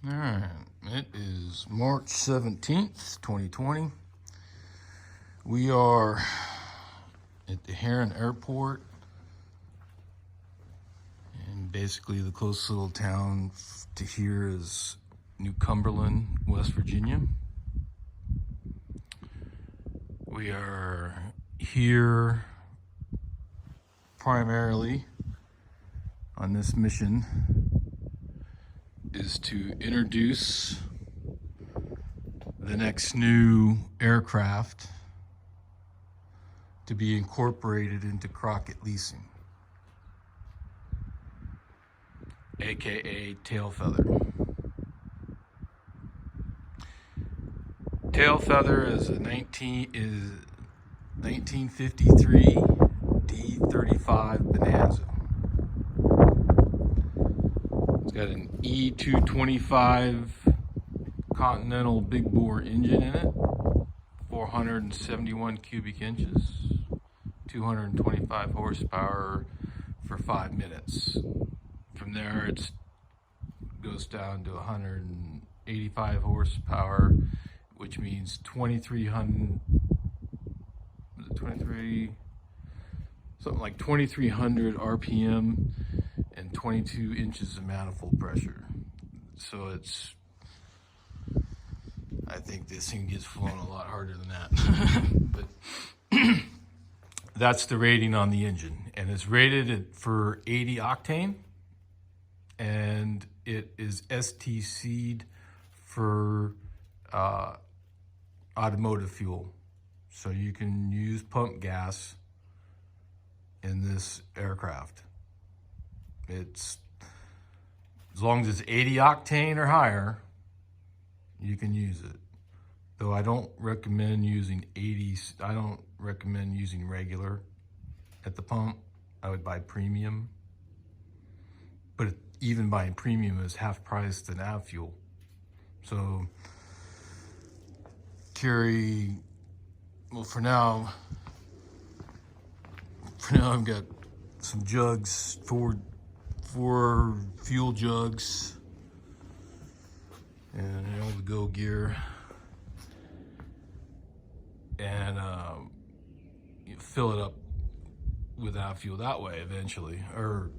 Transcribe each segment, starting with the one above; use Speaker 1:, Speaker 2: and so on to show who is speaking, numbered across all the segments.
Speaker 1: All right, it is March 17th, 2020. We are at the Herron Airport, and basically the closest little town to here is New Cumberland, West Virginia. We are here primarily on this mission is to introduce the next new aircraft to be incorporated into Crockett Leasing, aka Tailfeather. Tailfeather is a 1953 D35 Bonanza. It's got an E225 Continental big bore engine in it, 471 cubic inches, 225 horsepower for 5 minutes. From there it goes down to 185 horsepower, which means 2300 RPM and 22 inches of manifold pressure. So I think this thing gets flown a lot harder than that. But that's the rating on the engine, and it's rated for 80 octane, and it is STC'd for automotive fuel. So you can use pump gas in this aircraft. It's as long as it's 80 octane or higher, you can use it. Though I don't recommend using 80. I don't recommend using regular at the pump. I would buy premium. But even buying premium is half price than av fuel. So carry, well, for now I've got some jugs, four fuel jugs, and all the go gear, and you fill it up with av fuel that way eventually, or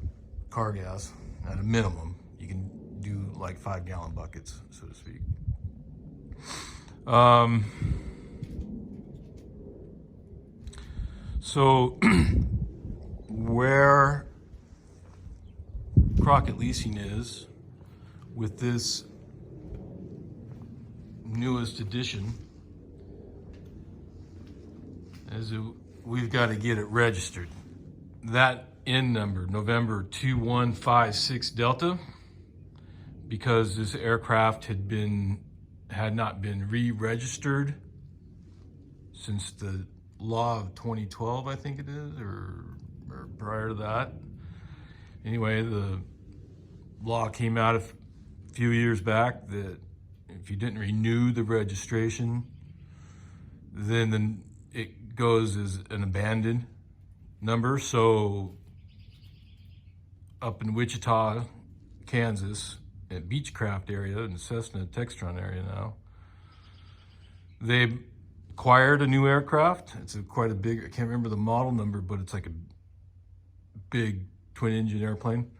Speaker 1: car gas at a minimum. You can do like 5-gallon buckets, so to speak. So where Crockett Leasing is with this newest edition is we've got to get it registered. That N number, November 2156 Delta, because this aircraft had not been re-registered since the law of 2012, I think it is, or prior to that. Anyway, the law came out a few years back that if you didn't renew the registration, then it goes as an abandoned number. So up in Wichita, Kansas, at Beechcraft area, in the Cessna Textron area now, they acquired a new aircraft. It's quite a big, I can't remember the model number, but it's like a big twin engine airplane.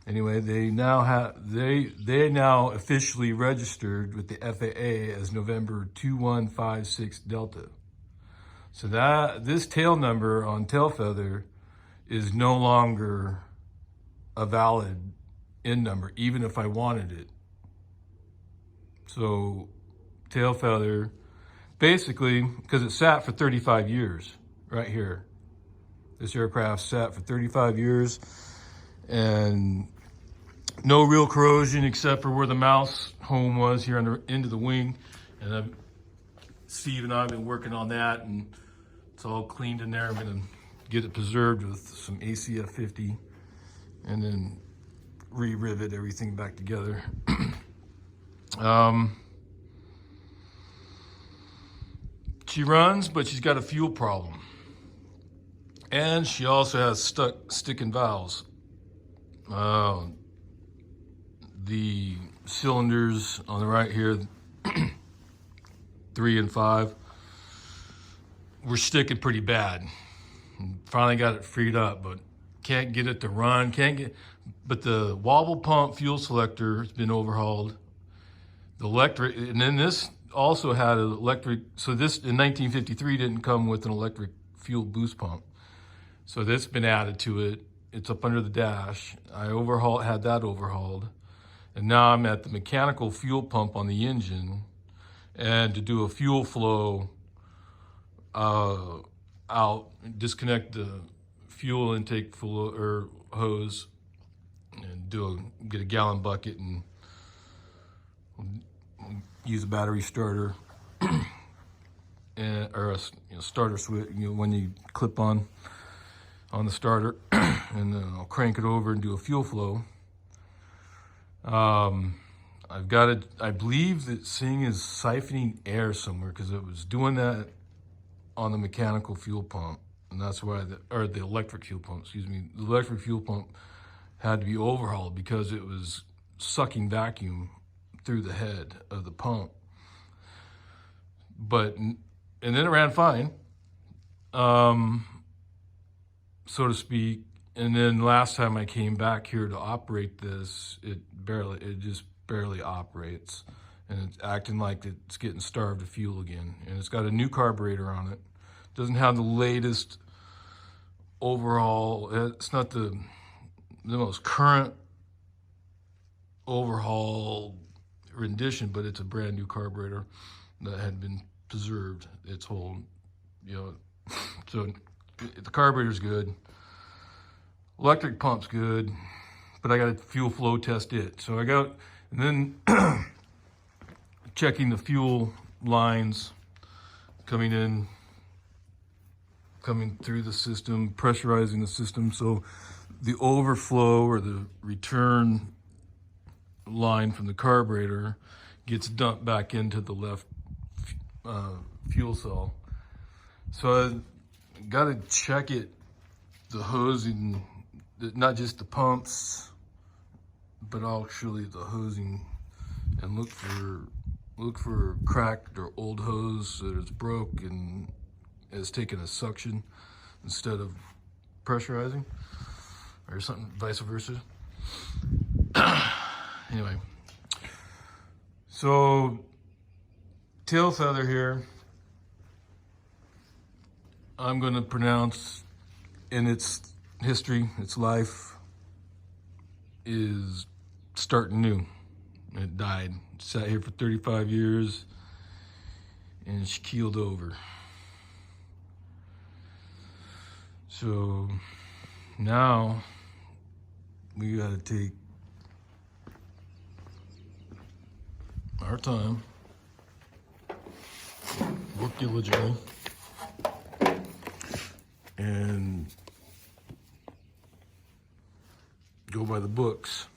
Speaker 1: Anyway, they now officially registered with the FAA as November 2156 Delta. So this tail number on Tailfeather is no longer a valid N number, even if I wanted it. So Tailfeather, basically, because it sat for 35 years right here. This aircraft sat for 35 years and no real corrosion except for where the mouse home was here on the end of the wing. And Steve and I have been working on that, and it's all cleaned in there. I'm gonna get it preserved with some ACF 50 and then re-rivet everything back together. She runs, but she's got a fuel problem. And she also has sticking valves. The cylinders on the right here, 3 and 5, were sticking pretty bad. Finally got it freed up, but can't get it to run. But the wobble pump fuel selector has been overhauled. The electric, and then this also had an electric. So this in 1953 didn't come with an electric fuel boost pump. So this has been added to it. It's up under the dash. I had that overhauled. And now I'm at the mechanical fuel pump on the engine, and to do a fuel flow out, disconnect the fuel intake hose, and get a gallon bucket and use a battery starter or a starter switch. When you clip on the starter, and then I'll crank it over and do a fuel flow. I've got it. I believe that Sing is siphoning air somewhere, because it was doing that on the mechanical fuel pump, and that's why the electric fuel pump. Excuse me, the electric fuel pump had to be overhauled because it was sucking vacuum through the head of the pump. And then it ran fine, so to speak. And then last time I came back here to operate this, it just barely operates, and it's acting like it's getting starved of fuel again. And it's got a new carburetor on it. Doesn't have the latest overhaul. It's not the most current overhaul rendition, but it's a brand new carburetor that had been preserved its whole, so the carburetor's good. Electric pump's good, but I got to fuel flow test it. So and then checking the fuel lines coming through the system, pressurizing the system. So the overflow or the return line from the carburetor gets dumped back into the left fuel cell. So I got to check it, the hosing, not just the pumps, but actually the hosing, and look for cracked or old hose that is broke and has taken a suction instead of pressurizing, or something, vice versa. Anyway, so tail feather here, I'm going to pronounce in its history, its life, is starting new. It died. It sat here for 35 years, and she keeled over. So now we got to take our time, work diligently, and go by the books.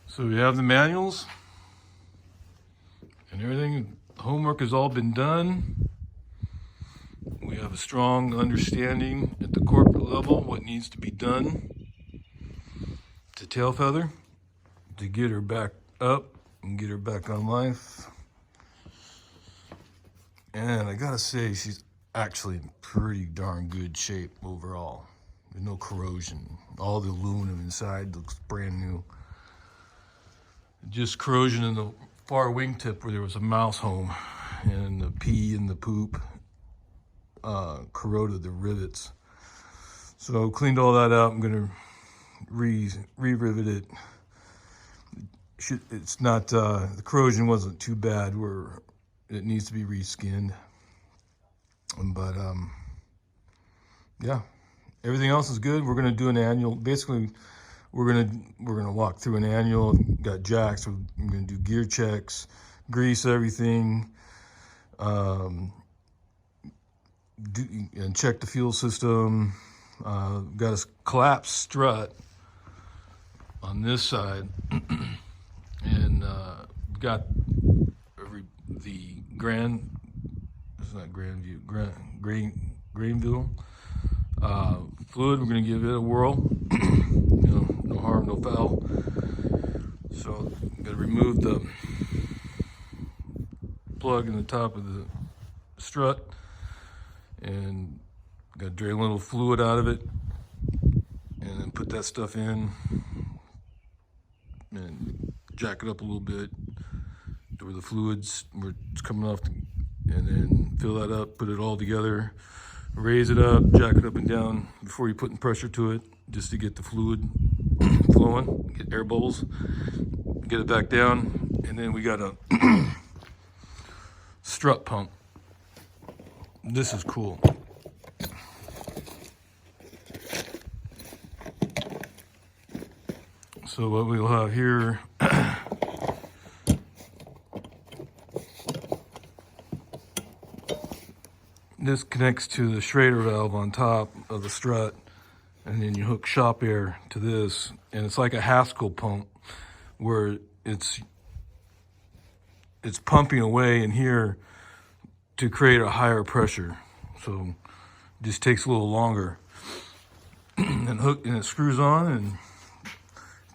Speaker 1: So we have the manuals and everything. Homework has all been done. We have a strong understanding at the corporate level what needs to be done to tail feather to get her back up and get her back on life. And I gotta say, she's actually in pretty darn good shape overall. There's no corrosion. All the aluminum inside looks brand new. Just corrosion in the far wingtip where there was a mouse home, and the pee and the poop corroded the rivets. So cleaned all that out. I'm gonna re-rivet it. It's not, the corrosion wasn't too bad where it needs to be reskinned. But yeah, everything else is good. We're gonna do an annual. Basically, we're gonna walk through an annual. Got jacks. We're gonna do gear checks, grease everything, and check the fuel system. Got a collapsed strut on this side. got the it's not Grandview, Greenville fluid. We're going to give it a whirl. No harm, no foul. So I'm going to remove the plug in the top of the strut and got to drain a little fluid out of it and then put that stuff in and jack it up a little bit to where the fluids where it's coming off and then fill that up, put it all together, raise it up, jack it up and down before you're putting pressure to it, just to get the fluid flowing, get air bubbles, get it back down. And then we got a strut pump. This is cool. So what we'll have here, this connects to the Schrader valve on top of the strut, and then you hook shop air to this, and it's like a Haskell pump where it's pumping away in here to create a higher pressure. So it just takes a little longer. And it screws on and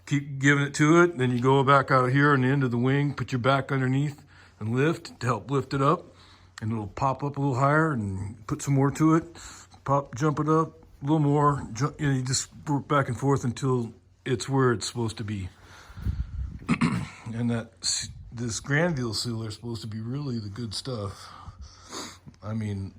Speaker 1: keep giving it to it. Then you go back out here on the end of the wing, put your back underneath and lift to help lift it up. And it'll pop up a little higher and put some more to it. Jump it up a little more. You just work back and forth until it's where it's supposed to be. And this Granville sealer is supposed to be really the good stuff. I mean,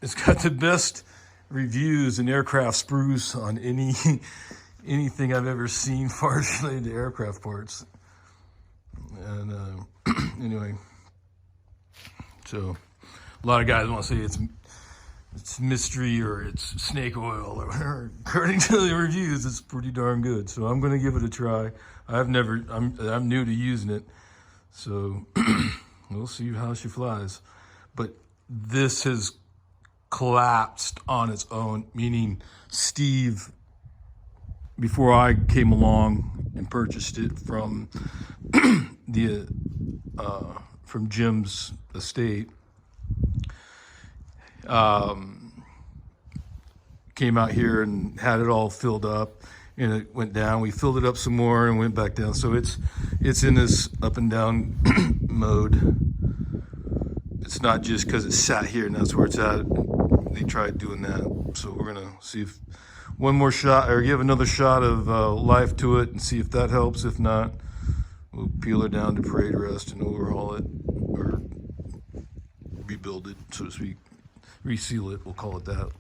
Speaker 1: it's got the best reviews in aircraft spruce on anything I've ever seen far as related to aircraft parts. And anyway, so a lot of guys want to say it's mystery or it's snake oil or whatever. According to the reviews, it's pretty darn good. So I'm going to give it a try. I'm new to using it, so we'll see how she flies. But this has collapsed on its own, meaning Steve, before I came along and purchased it from from Jim's estate, came out here and had it all filled up, and it went down. We filled it up some more and went back down. So it's in this up and down mode. It's not just because it sat here and that's where it's at. They tried doing that. So we're gonna see if one more shot, or give another shot of life to it and see if that helps. If not, we'll peel her down to parade rest and overhaul it, or rebuild it, so to speak. Reseal it, we'll call it that.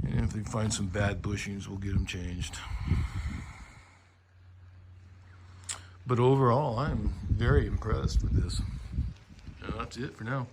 Speaker 1: And if they find some bad bushings, we'll get them changed. But overall, I'm very impressed with this. That's it for now.